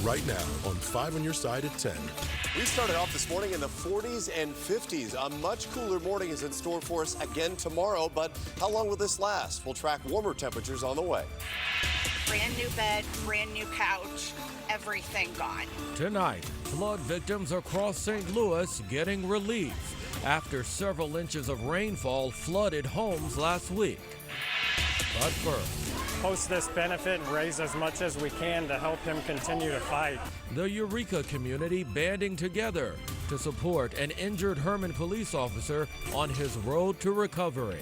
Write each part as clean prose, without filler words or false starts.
right now on 5 on your side at 10. We started off this morning in the 40s and 50s. A much cooler morning is in store for us again tomorrow, but how long will this last? We'll track warmer temperatures on the way. Brand new bed, brand new couch, everything gone. Tonight, flood victims across St. Louis getting relief after several inches of rainfall flooded homes last week. But first, post this benefit and raise as much as we can to help him continue to fight. The Eureka community banding together to support an injured Herman police officer on his road to recovery.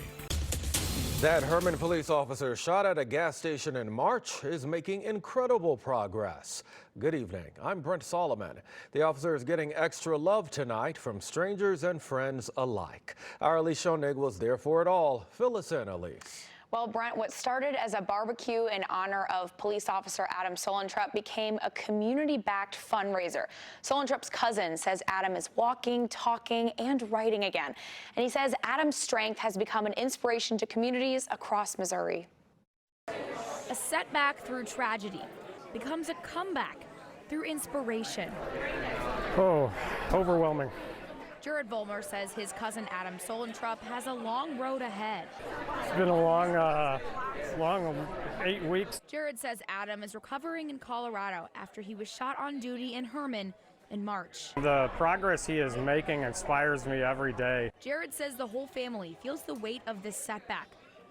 That Herman police officer shot at a gas station in March is making incredible progress. Good evening. I'm Brent Solomon. The officer is getting extra love tonight from strangers and friends alike. Our Elise Schoenig was there for it all. Fill us in, Elise. Well, Brent, what started as a barbecue in honor of police officer Adam Solentrup became a community-backed fundraiser. Solentrup's cousin says Adam is walking, talking, and writing again. And he says Adam's strength has become an inspiration to communities across Missouri. A setback through tragedy becomes a comeback through inspiration. Oh, overwhelming. Jared Volmer says his cousin Adam Solentrup has a long road ahead. It's been a long 8 weeks. Jared says Adam is recovering in Colorado after he was shot on duty in Herman in March. The progress he is making inspires me every day. Jared says the whole family feels the weight of this setback,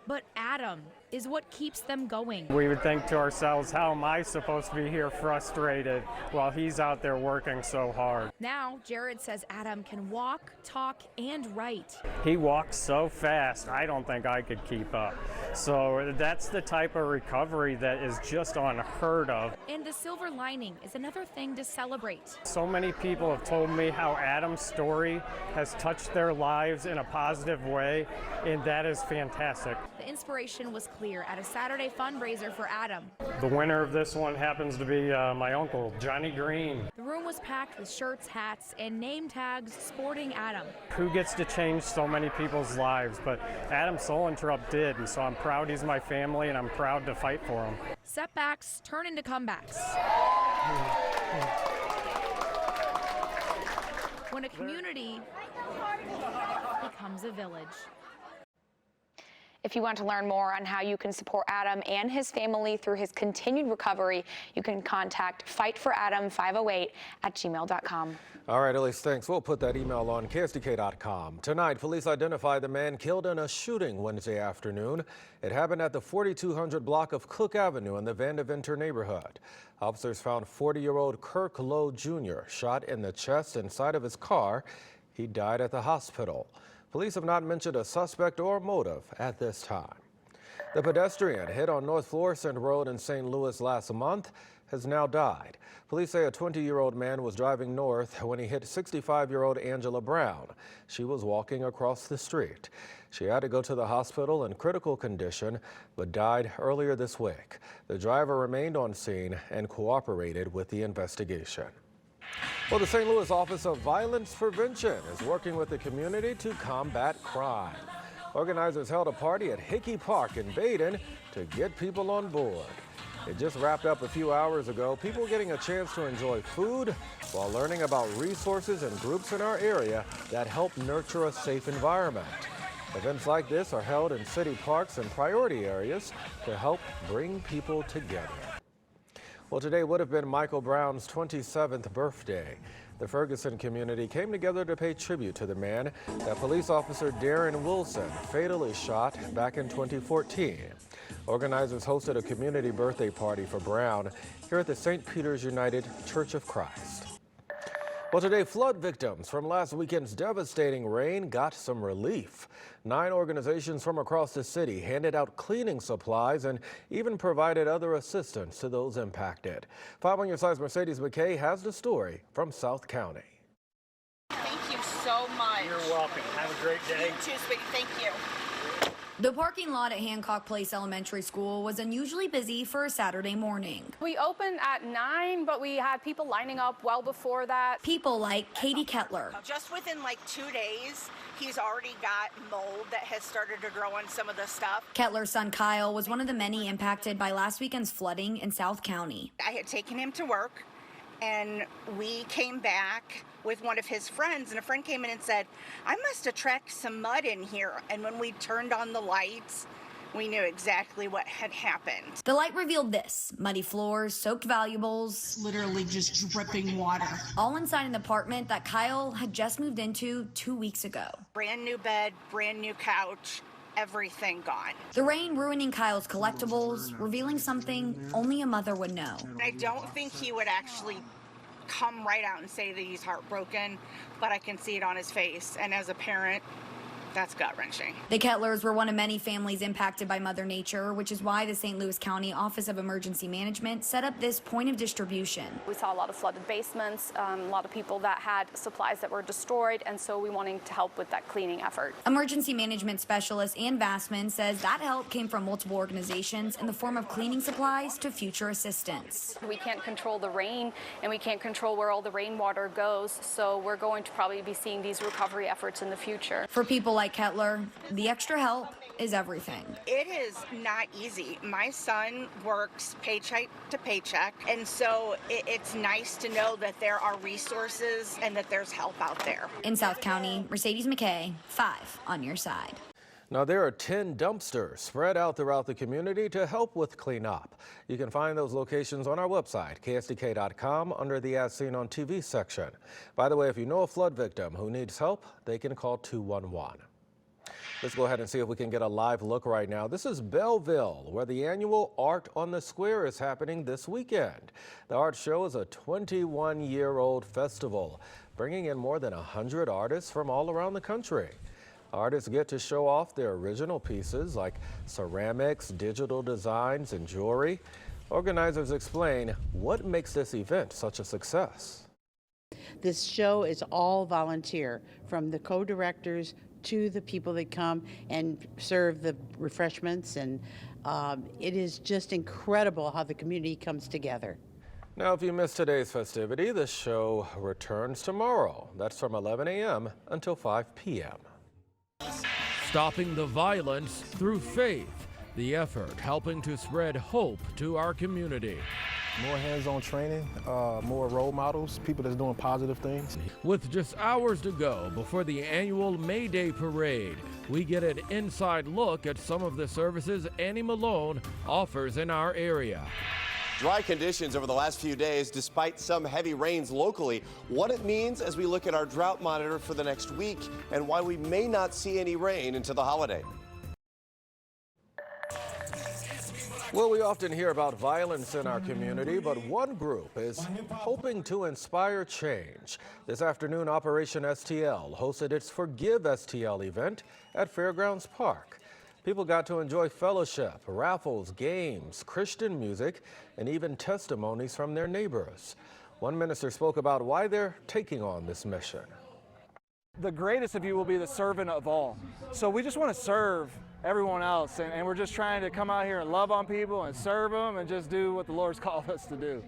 but Adam is what keeps them going. We would think to ourselves, how am I supposed to be here frustrated while he's out there working so hard? Now, Jared says Adam can walk, talk, and write. He walks so fast, I don't think I could keep up. So that's the type of recovery that is just unheard of. And the silver lining is another thing to celebrate. So many people have told me how Adam's story has touched their lives in a positive way, and that is fantastic. The inspiration was clear at a Saturday fundraiser for Adam. The winner of this one happens to be my uncle, Johnny Green. The room was packed with shirts, hats, and name tags sporting Adam. Who gets to change so many people's lives? But Adam Solentrup did, and so I'm proud he's my family, and I'm proud to fight for him. Setbacks turn into comebacks. When a community becomes a village. If you want to learn more on how you can support Adam and his family through his continued recovery, you can contact fightforadam508@gmail.com. All right, Elise, thanks. We'll put that email on KSDK.com. Tonight, police identified the man killed in a shooting Wednesday afternoon. It happened at the 4200 block of Cook Avenue in the Vandeventer neighborhood. Officers found 40-year-old Kirk Lowe Jr. shot in the chest and side of his car. He died at the hospital. Police have not mentioned a suspect or motive at this time. The pedestrian hit on North Florissant Road in St. Louis last month has now died. Police say a 20-year-old man was driving north when he hit 65-year-old Angela Brown. She was walking across the street. She had to go to the hospital in critical condition, but died earlier this week. The driver remained on scene and cooperated with the investigation. Well, the St. Louis Office of Violence Prevention is working with the community to combat crime. Organizers held a party at Hickey Park in Baden to get people on board. It just wrapped up a few hours ago. People getting a chance to enjoy food while learning about resources and groups in our area that help nurture a safe environment. Events like this are held in city parks and priority areas to help bring people together. Well, today would have been Michael Brown's 27th birthday. The Ferguson community came together to pay tribute to the man that police officer Darren Wilson fatally shot back in 2014. Organizers hosted a community birthday party for Brown here at the St. Peter's United Church of Christ. Well, today, flood victims from last weekend's devastating rain got some relief. 9 organizations from across the city handed out cleaning supplies and even provided other assistance to those impacted. 5 on your side's Mercedes McKay has the story from South County. Thank you so much. You're welcome. Have a great day. You too, sweetie. Thank you. The parking lot at Hancock Place Elementary School was unusually busy for a Saturday morning. We opened at 9, but we had people lining up well before that. People like Katie Kettler. Just within like 2 days, he's already got mold that has started to grow on some of the stuff. Kettler's son Kyle was one of the many impacted by last weekend's flooding in South County. I had taken him to work, And we came back with one of his friends, and a friend came in and said, I must have tracked some mud in here. And when we turned on the lights, we knew exactly what had happened. The light revealed this: muddy floors, soaked valuables, literally just dripping water. All inside an apartment that Kyle had just moved into 2 weeks ago. Brand new bed, brand new couch, everything gone. The rain ruining Kyle's collectibles, revealing something only a mother would know. I don't think he would actually come right out and say that he's heartbroken, but I can see it on his face. And as a parent, that's gut-wrenching. The Kettlers were one of many families impacted by Mother Nature, which is why the St. Louis County Office of Emergency Management set up this point of distribution. We saw a lot of flooded basements, a lot of people that had supplies that were destroyed, and so we wanted to help with that cleaning effort. Emergency Management Specialist Ann Vassman says that help came from multiple organizations in the form of cleaning supplies to future assistance. We can't control the rain, and we can't control where all the rainwater goes, so we're going to probably be seeing these recovery efforts in the future. For people like Kettler, the extra help is everything. It is not easy. My son works paycheck to paycheck, and so it's nice to know that there are resources and that there's help out there. In South County, Mercedes McKay, 5 on your side. Now, there are 10 dumpsters spread out throughout the community to help with cleanup. You can find those locations on our website, ksdk.com, under the As Seen on TV section. By the way, if you know a flood victim who needs help, they can call 211. Let's go ahead and see if we can get a live look right now. This is Belleville, where the annual Art on the Square is happening this weekend. The art show is a 21-year-old festival, bringing in more than 100 artists from all around the country. Artists get to show off their original pieces like ceramics, digital designs, and jewelry. Organizers explain what makes this event such a success. This show is all volunteer, from the co-directors to the people that come and serve the refreshments, and it is just incredible how the community comes together. Now, if you missed today's festivity, the show returns tomorrow. That's from 11 a.m. until 5 p.m. Stopping the violence through faith, the effort helping to spread hope to our community. More hands-on training, more role models, people that's doing positive things. With just hours to go before the annual May Day parade, we get an inside look at some of the services Annie Malone offers in our area. Dry conditions over the last few days, despite some heavy rains locally. What it means as we look at our drought monitor for the next week and why we may not see any rain into the holiday. Well, we often hear about violence in our community, but one group is hoping to inspire change. This afternoon, Operation STL hosted its Forgive STL event at Fairgrounds Park. People got to enjoy fellowship, raffles, games, Christian music, and even testimonies from their neighbors. One minister spoke about why they're taking on this mission. The greatest of you will be the servant of all. So we just want to serve everyone else, and we're just trying to come out here and love on people and serve them and just do what the Lord's called us to do.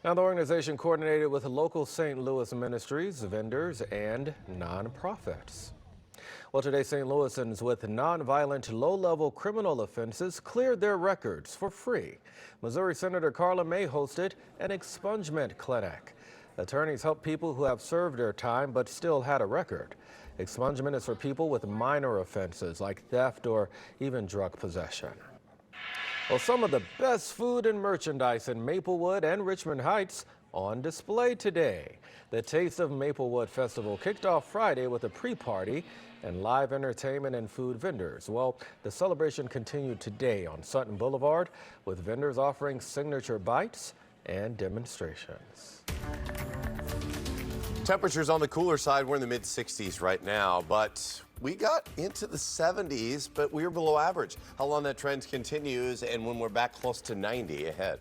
Now, the organization coordinated with local St. Louis ministries, vendors, and nonprofits. Well, today, St. Louisans with nonviolent low-level criminal offenses cleared their records for free. Missouri Senator Carla May hosted an expungement clinic. Attorneys help people who have served their time but still had a record. Expungement is for people with minor offenses like theft or even drug possession. Well, some of the best food and merchandise in Maplewood and Richmond Heights on display today. The Taste of Maplewood Festival kicked off Friday with a pre-party and live entertainment and food vendors. Well, the celebration continued today on Sutton Boulevard with vendors offering signature bites and demonstrations. Temperatures on the cooler side, we're in the mid-60s right now, but we got into the 70s, but we were below average. How long that trend continues and when we're back close to 90 ahead.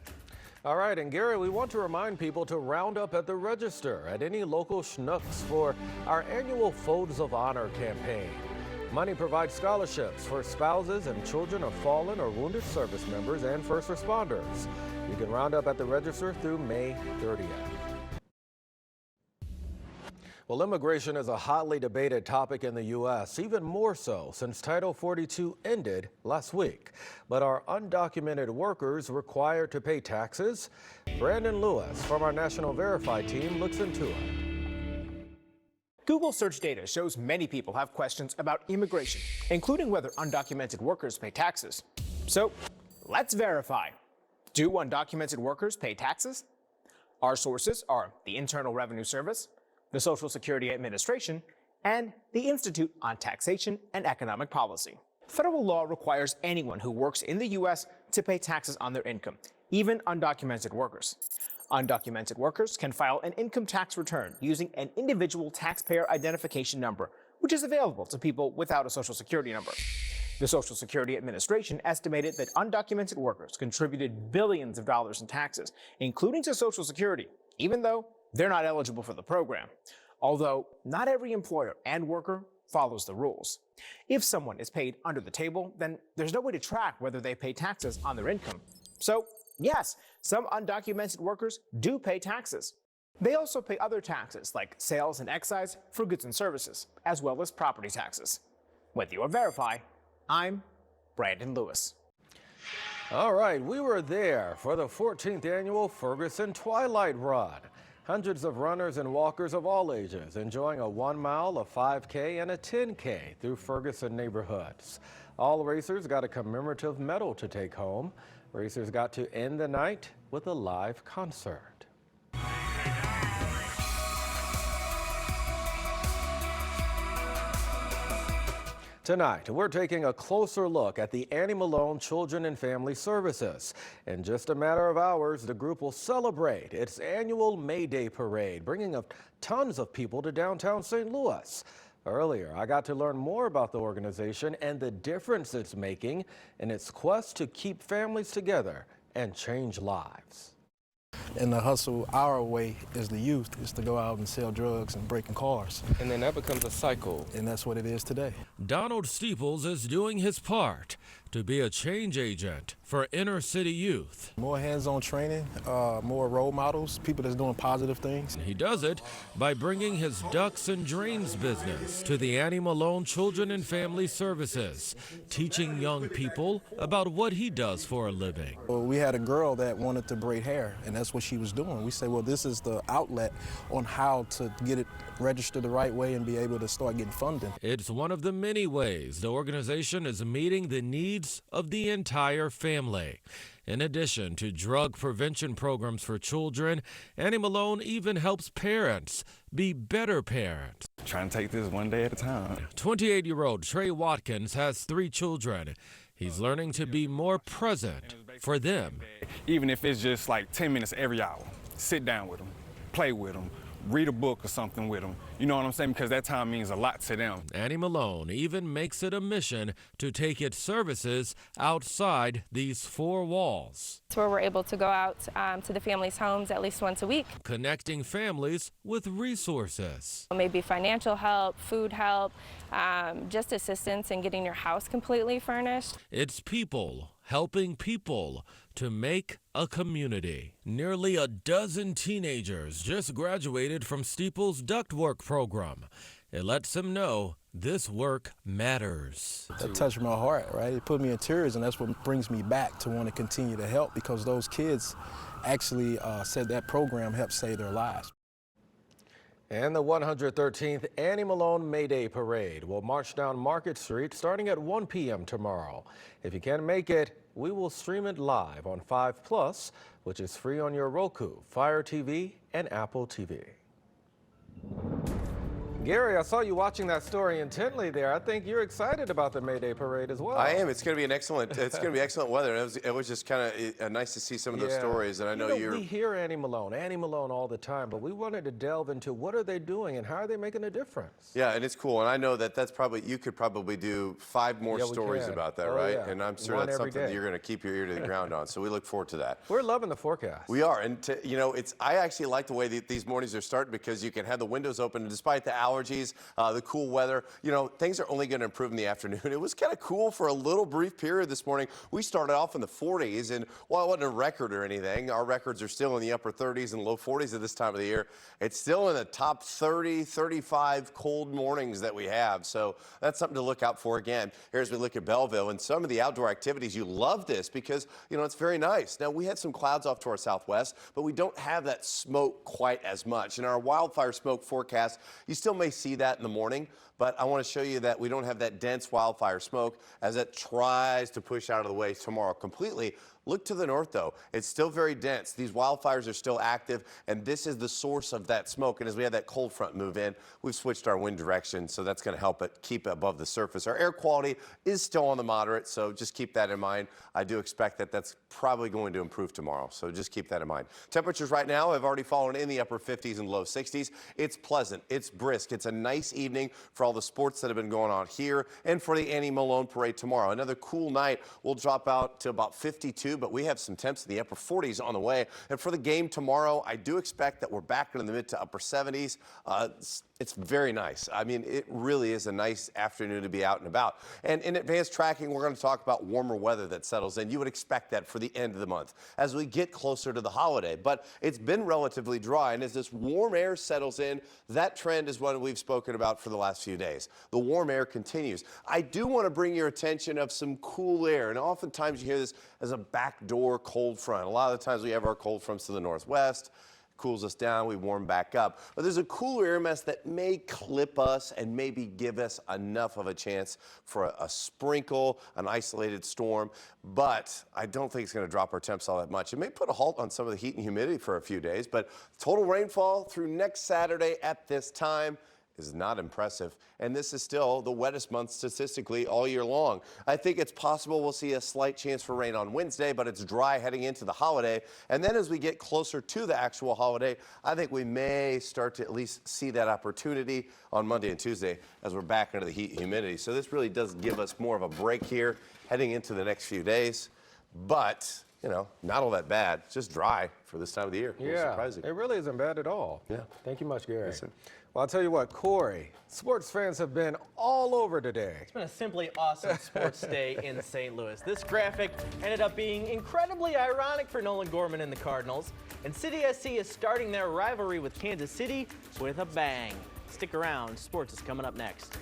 All right, and Gary, we want to remind people to round up at the register at any local Schnucks for our annual Folds of Honor campaign. Money provides scholarships for spouses and children of fallen or wounded service members and first responders. You can round up at the register through May 30th. Well, immigration is a hotly debated topic in the U.S., even more so since Title 42 ended last week. But are undocumented workers required to pay taxes? Brandon Lewis from our National Verify team looks into it. Google search data shows many people have questions about immigration, including whether undocumented workers pay taxes. So let's verify. Do undocumented workers pay taxes? Our sources are the Internal Revenue Service, the Social Security Administration, and the Institute on Taxation and Economic Policy. Federal law requires anyone who works in the U.S. to pay taxes on their income, even undocumented workers. Undocumented workers can file an income tax return using an individual taxpayer identification number, which is available to people without a Social Security number. The Social Security Administration estimated that undocumented workers contributed billions of dollars in taxes, including to Social Security, even though they're not eligible for the program. Although not every employer and worker follows the rules. If someone is paid under the table, then there's no way to track whether they pay taxes on their income. So yes, some undocumented workers do pay taxes. They also pay other taxes like sales and excise for goods and services, as well as property taxes. With your Verify, I'm Brandon Lewis. All right, we were there for the 14th annual Ferguson Twilight Run. Hundreds of runners and walkers of all ages enjoying a 1 mile, a 5K, and a 10K through Ferguson neighborhoods. All racers got a commemorative medal to take home. Racers got to end the night with a live concert. Tonight, we're taking a closer look at the Annie Malone Children and Family Services. In just a matter of hours, the group will celebrate its annual May Day parade, bringing up tons of people to downtown St. Louis. Earlier, I got to learn more about the organization and the difference it's making in its quest to keep families together and change lives. And the hustle, our way as the youth, is to go out and sell drugs and breaking cars. And then that becomes a cycle. And that's what it is today. Donald Steeples is doing his part to be a change agent for inner city youth. More hands-on training, more role models, people that's doing positive things. He does it by bringing his ducks and drains business to the Annie Malone Children and Family Services, teaching young people about what he does for a living. Well, we had a girl that wanted to braid hair, and that's what she was doing. We say, well, this is the outlet on how to get it registered the right way and be able to start getting funding. It's one of the many ways the organization is meeting the needs of the entire family. In addition to drug prevention programs for children, Annie Malone even helps parents be better parents. Trying to take this one day at a time. 28-year-old Trey Watkins has 3 children. He's learning to be more present for them. Even if it's just like 10 minutes every hour, sit down with them, play with them, read a book or something with them. You know what I'm saying? Because that time means a lot to them. Annie Malone even makes it a mission to take its services outside these 4 walls. It's where we're able to go out to the families' homes at least once a week. Connecting families with resources. Maybe financial help, food help, just assistance in getting your house completely furnished. It's people helping people to make a community. Nearly a dozen teenagers just graduated from Steeple's ductwork program. It lets them know this work matters. That touched my heart, right? It put me in tears, and that's what brings me back to want to continue to help, because those kids actually said that program helped save their lives. And the 113th Annie Malone May Day Parade will march down Market Street starting at 1 p.m. tomorrow. If you can't make it, we will stream it live on 5+, which is free on your Roku, Fire TV, and Apple TV. Gary, I saw you watching that story intently there. I think you're excited about the May Day Parade as well. I am. It's going to be an excellent. It's going to be excellent weather. It was just kind of nice to see some of those stories. And I know we hear Annie Malone all the time, but we wanted to delve into what are they doing and how are they making a difference. Yeah, and it's cool. And I know that's probably you could probably do 5 more stories about that, right? Yeah. And I'm sure that's something that you're going to keep your ear to the ground on. So we look forward to that. We're loving the forecast. We are, and I actually like the way that these mornings are starting, because you can have the windows open, and despite the allergies, the cool weather, you know, things are only going to improve in the afternoon. It was kind of cool for a little brief period this morning. We started off in the 40s, and while it wasn't a record or anything, our records are still in the upper 30s and low 40s at this time of the year. It's still in the top 30, 35 cold mornings that we have. So that's something to look out for again. Here as we look at Belleville and some of the outdoor activities, you love this because, you know, it's very nice. Now, we had some clouds off to our southwest, but we don't have that smoke quite as much. In our wildfire smoke forecast, you still may see that in the morning, but I want to show you that we don't have that dense wildfire smoke as it tries to push out of the way tomorrow completely. Look to the north, though. It's still very dense. These wildfires are still active, and this is the source of that smoke. And as we have that cold front move in, we've switched our wind direction, so that's going to help it keep it above the surface. Our air quality is still on the moderate, so just keep that in mind. I do expect that that's probably going to improve tomorrow, so just keep that in mind. Temperatures right now have already fallen in the upper 50s and low 60s. It's pleasant. It's brisk. It's a nice evening for all the sports that have been going on here and for the Annie Malone Parade tomorrow. Another cool night. We'll drop out to about 52, but we have some temps in the upper 40s on the way. And for the game tomorrow, I do expect that we're back in the mid to upper 70s. It's very nice. I mean, it really is a nice afternoon to be out and about. And in advanced tracking, we're going to talk about warmer weather that settles in. You would expect that for the end of the month as we get closer to the holiday. But it's been relatively dry, and as this warm air settles in, that trend is one we've spoken about for the last few days. The warm air continues. I do want to bring your attention of some cool air, and oftentimes you hear this as a backdoor cold front. A lot of the times we have our cold fronts to the northwest. Cools us down, we warm back up. But there's a cooler air mass that may clip us and maybe give us enough of a chance for a sprinkle, an isolated storm. But I don't think it's going to drop our temps all that much. It may put a halt on some of the heat and humidity for a few days, but total rainfall through next Saturday at this time is not impressive, and this is still the wettest month statistically all year long. I think it's possible we'll see a slight chance for rain on Wednesday, but it's dry heading into the holiday. And then as we get closer to the actual holiday, I think we may start to at least see that opportunity on Monday and Tuesday as we're back into the heat and humidity. So this really does give us more of a break here heading into the next few days, but you know, not all that bad. It's just dry for this time of the year. Yeah, surprising. It really isn't bad at all. Yeah. Thank you much, Gary. Yes, sir. Well, I'll tell you what, Corey, sports fans have been all over today. It's been a simply awesome sports day in St. Louis. This graphic ended up being incredibly ironic for Nolan Gorman and the Cardinals. And City SC is starting their rivalry with Kansas City with a bang. Stick around, sports is coming up next.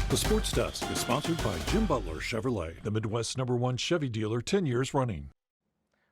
The Sports Desk is sponsored by Jim Butler Chevrolet, the Midwest's #1 Chevy dealer 10 years running.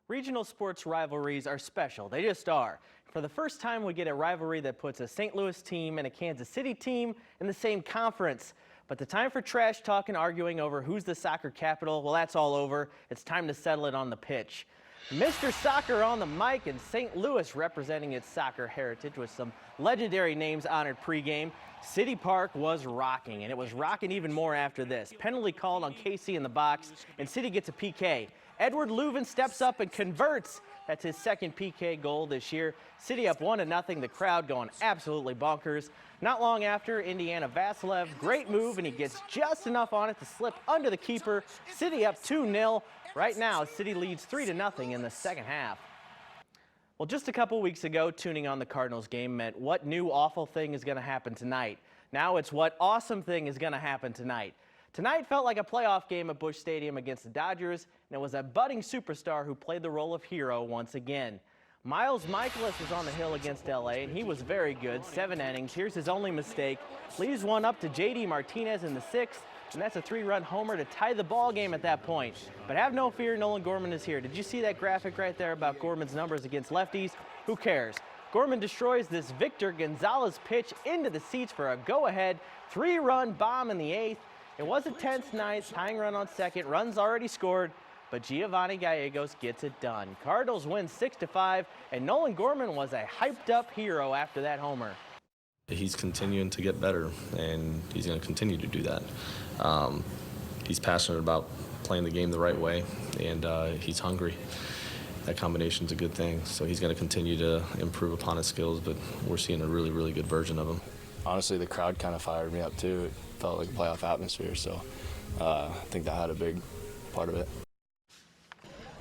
Regional sports rivalries are special. They just are. For the first time, we get a rivalry that puts a St. Louis team and a Kansas City team in the same conference. But the time for trash talk and arguing over who's the soccer capital, well, that's all over. It's time to settle it on the pitch. Mr. Soccer on the mic, and St. Louis representing its soccer heritage with some legendary names honored pregame. City Park was rocking, and it was rocking even more after this. Penalty called on KC in the box, and City gets a PK. Edward Leuven steps up and converts. That's his second PK goal this year. City up 1-0, the crowd going absolutely bonkers. Not long after, Indiana Vasilev, great move, and he gets just enough on it to slip under the keeper. City up 2-0. Right now, City leads 3-0 in the second half. Well, just a couple weeks ago, tuning on the Cardinals game meant what new awful thing is going to happen tonight. Now it's what awesome thing is going to happen tonight. Tonight felt like a playoff game at Busch Stadium against the Dodgers, and it was a budding superstar who played the role of hero once again. Miles Michaelis was on the hill against LA, and he was very good. 7 innings. Here's his only mistake. Leaves one up to JD Martinez in the 6th, and that's a 3-run homer to tie the ball game at that point. But have no fear, Nolan Gorman is here. Did you see that graphic right there about Gorman's numbers against lefties? Who cares? Gorman destroys this Victor Gonzalez pitch into the seats for a go-ahead 3-run bomb in the 8th. It was a tense ninth, tying run on second, runs already scored, but Giovanni Gallegos gets it done. Cardinals win 6-5, and Nolan Gorman was a hyped-up hero after that homer. He's continuing to get better, and he's going to continue to do that. He's passionate about playing the game the right way, and he's hungry. That combination's a good thing, so he's going to continue to improve upon his skills, but we're seeing a really, really good version of him. Honestly, the crowd kind of fired me up, too. It felt like a playoff atmosphere, so I think that had a big part of it.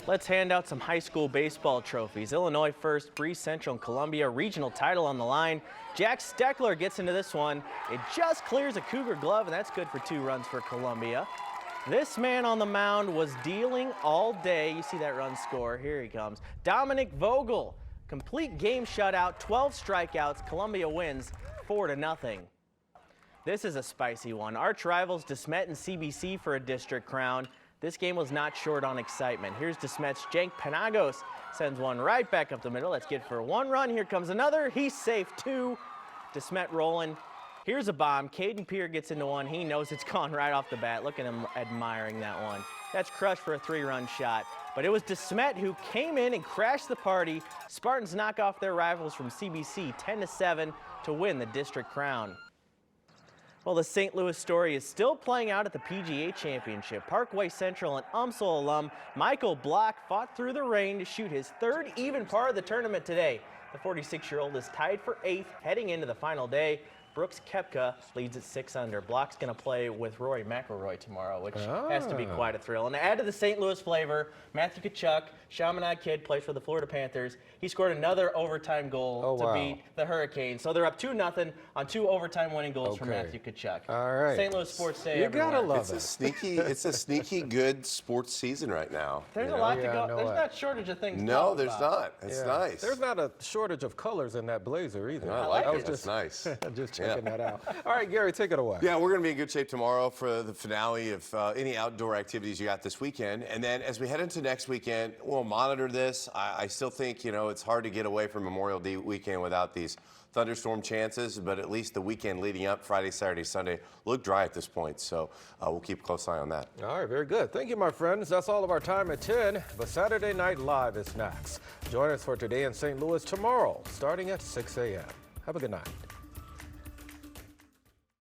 Let's hand out some high school baseball trophies. Illinois first, Bree Central and Columbia regional title on the line. Jack Steckler gets into this one. It just clears a Cougar glove, and that's good for 2 runs for Columbia. This man on the mound was dealing all day. You see that run score. Here he comes. Dominic Vogel, complete game shutout, 12 strikeouts. Columbia wins 4-0. This is a spicy one. Arch rivals DeSmet and CBC for a district crown. This game was not short on excitement. Here's DeSmet's Cenk Panagos, sends one right back up the middle. That's good for 1 run. Here comes another. He's safe 2. DeSmet rolling. Here's a bomb. Caden Peer gets into one. He knows it's gone right off the bat. Look at him admiring that one. That's crushed for a 3-run shot. But it was DeSmet who came in and crashed the party. Spartans knock off their rivals from CBC 10-7 to win the district crown. Well, the St. Louis story is still playing out at the PGA Championship. Parkway Central and UMSL alum Michael Block fought through the rain to shoot his 3rd even par of the tournament today. The 46-year-old is tied for 8th heading into the final day. Brooks Koepka leads at 6 under. Block's going to play with Rory McIlroy tomorrow, which has to be quite a thrill. And to add to the St. Louis flavor, Matthew Tkachuk, Chaminade kid, plays for the Florida Panthers. He scored another overtime goal to beat the Hurricanes. So they're up 2-0 on 2 overtime winning goals from Matthew Tkachuk. All right. St. Louis sports day. You everywhere. gotta love It's a sneaky good sports season right now. There's a lot to go. There's not a shortage of things. No, to there's talk about. not. It's nice. There's not a shortage of colors in that blazer either. I like it. That's nice. Just checking that out. All right, Gary, take it away. Yeah, we're going to be in good shape tomorrow for the finale of any outdoor activities you got this weekend. And then as we head into next weekend, we'll monitor this. I still think, it's hard to get away from Memorial Day weekend without these thunderstorm chances, but at least the weekend leading up, Friday, Saturday, Sunday, look dry at this point. So we'll keep a close eye on that. All right, very good. Thank you, my friends. That's all of our time at 10, but Saturday Night Live is next. Join us for Today in St. Louis tomorrow, starting at 6 a.m. Have a good night.